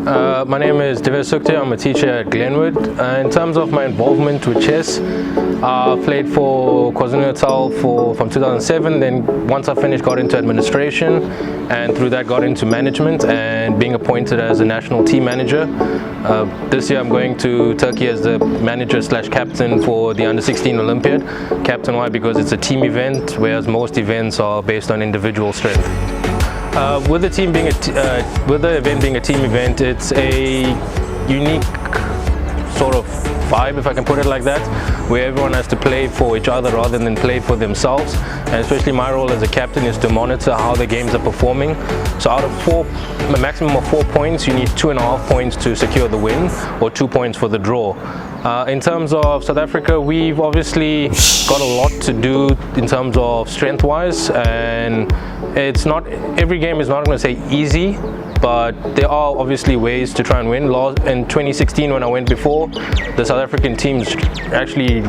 My name is Divesh. I'm a teacher at Glenwood. In terms of my involvement with chess, I played for KwaZulu-Natal from 2007. Then once I finished, got into administration, and through that got into management and being appointed as a national team manager. This year I'm going to Turkey as the manager / captain for the Under-16 Olympiad. Captain why? Because it's a team event, whereas most events are based on individual strength. With the team being with the event being a team event, it's a unique sort of vibe, if I can put it like that, where everyone has to play for each other rather than play for themselves. And especially my role as a captain is to monitor how the games are performing. So out of a maximum of 4 points, you need 2.5 points to secure the win, or 2 points for the draw. In terms of South Africa, we've obviously got a lot to do in terms of strength-wise, and it's not every game is not going to say easy, but there are obviously ways to try and win. In 2016, when I went before, the South African teams actually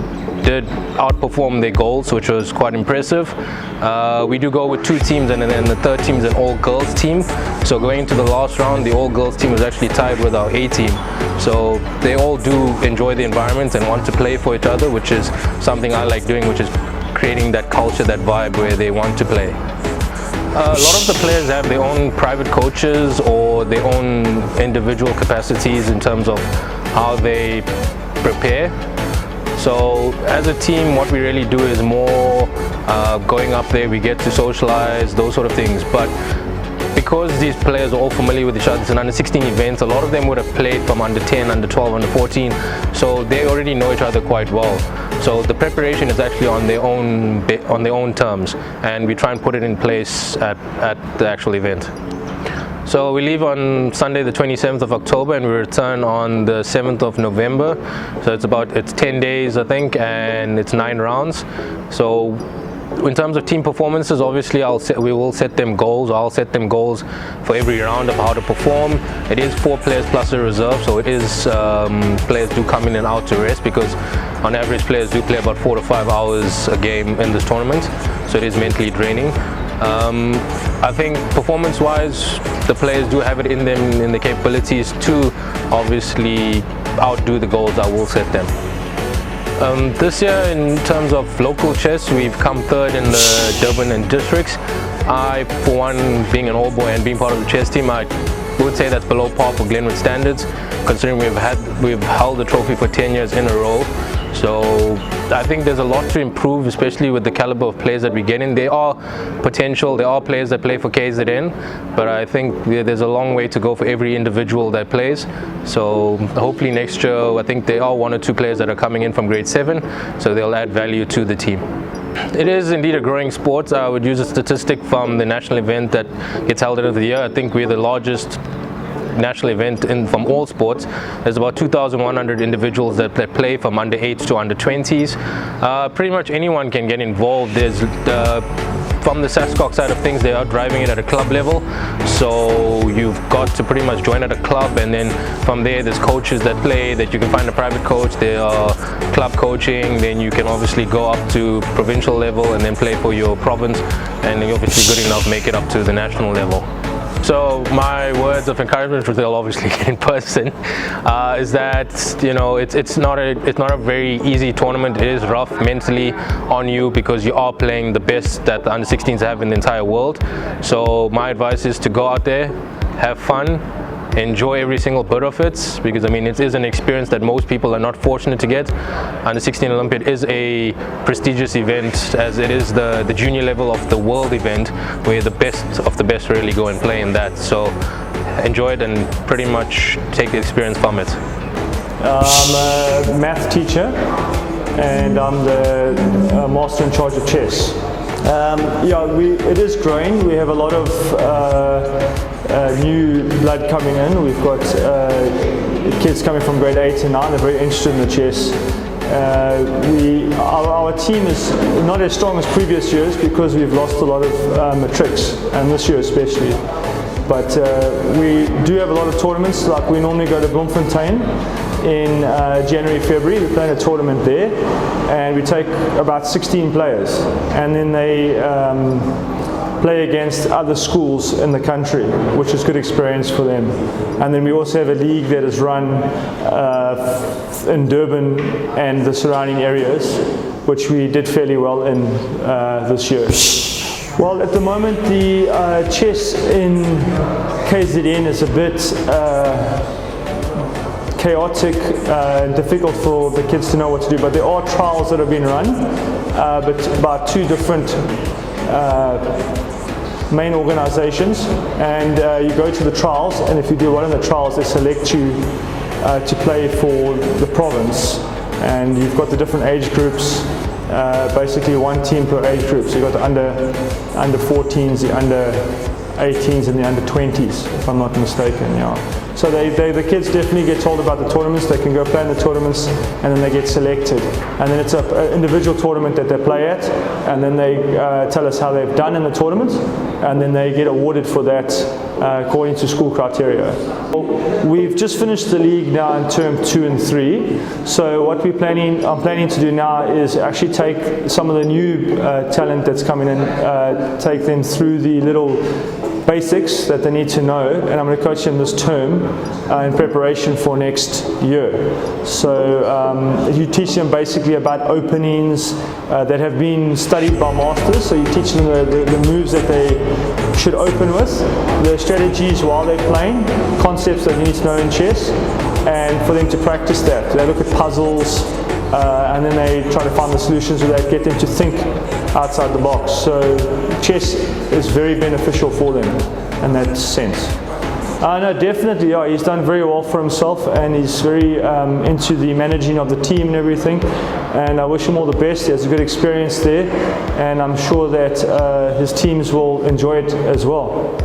did outperform their goals, which was quite impressive. We do go with 2 teams, and then the third team is an all-girls team. So going into the last round, the all-girls team was actually tied with our A team. So they all do enjoy the environment and want to play for each other, which is something I like doing, which is creating that culture, that vibe where they want to play. A lot of the players have their own private coaches or their own individual capacities in terms of how they prepare. So as a team, what we really do is more going up there, we get to socialize, those sort of things. But because these players are all familiar with each other, it's an under-16 event, a lot of them would have played from under 10, under 12, under 14, so they already know each other quite well. So the preparation is actually on their own terms, and we try and put it in place at the actual event. So we leave on Sunday the 27th of October and we return on the 7th of November. So it's 10 days, I think, and it's 9 rounds. So in terms of team performances, obviously we will set them goals. I'll set them goals for every round of how to perform. It is 4 players plus a reserve, so it is players do come in and out to rest, because on average players do play about 4 to 5 hours a game in this tournament, so it is mentally draining. I think performance-wise, the players do have it in them, in the capabilities to obviously outdo the goals I will set them. This year, in terms of local chess, we've come 3rd in the Durban and districts. I, for one, being an old boy and being part of the chess team, I would say that's below par for Glenwood standards, considering we've held the trophy for 10 years in a row. So I think there's a lot to improve, especially with the caliber of players that we get in. There are players that play for KZN, but I think there's a long way to go for every individual that plays. So hopefully next year, I think there are 1 or 2 players that are coming in from grade 7, so they'll add value to the team. It is indeed a growing sport. I would use a statistic from the national event that gets held at the end of the year. I think we're the largest national event from all sports. There's about 2,100 individuals that play from under 8s to under 20s. Pretty much anyone can get involved. There's from the SASCOC side of things, they are driving it at a club level, so you've got to pretty much join at a club, and then from there there's coaches that play, that you can find a private coach. There are club coaching, then you can obviously go up to provincial level and then play for your province, and you're obviously good enough, make it up to the national level. So my words of encouragement, which they'll obviously get in person, is that it's not a very easy tournament. It is rough mentally on you because you are playing the best that the under-16s have in the entire world. So my advice is to go out there, have fun, enjoy every single bit of it, because I mean it is an experience that most people are not fortunate to get. Under-16 Olympiad is a prestigious event, as it is the junior level of the world event, where the best of the best really go and play in that. So enjoy it and pretty much take the experience from it. I'm a math teacher and I'm the master in charge of chess. It is growing. We have a lot of new blood coming in. We've got kids coming from grade 8 and 9. They're very interested in the chess. Our team is not as strong as previous years because we've lost a lot of matrics, and this year especially. But we do have a lot of tournaments. Like we normally go to Bloemfontein in January, February. We play in a tournament there, and we take about 16 players, and then play against other schools in the country, which is good experience for them. And then we also have a league that is run in Durban and the surrounding areas, which we did fairly well in this year. Well, at the moment the chess in KZN is a bit chaotic and difficult for the kids to know what to do, but there are trials that have been run but by two different main organizations, and you go to the trials, and if you do well in the trials they select you to play for the province, and you've got the different age groups, basically one team per age group. So you've got the under 14s, the under 18s and the under 20s, if I'm not mistaken. Yeah. So the kids definitely get told about the tournaments. They can go play in the tournaments, and then they get selected. And then it's an individual tournament that they play at, and then they tell us how they've done in the tournament, and then they get awarded for that according to school criteria. We've just finished the league now in term 2 and 3. So what I'm planning to do now is actually take some of the new talent that's coming in, take them through the little basics that they need to know, and I'm going to coach them this term in preparation for next year. So you teach them basically about openings that have been studied by masters. So you teach them the moves that they should open with, the strategies while they're playing, concepts that you need to know in chess, and for them to practice that. They look at puzzles, and then they try to find the solutions that get them to think outside the box. So chess is very beneficial for them in that sense. No, definitely, yeah, he's done very well for himself, and he's very into the managing of the team and everything, and I wish him all the best. He has a good experience there, and I'm sure that his teams will enjoy it as well.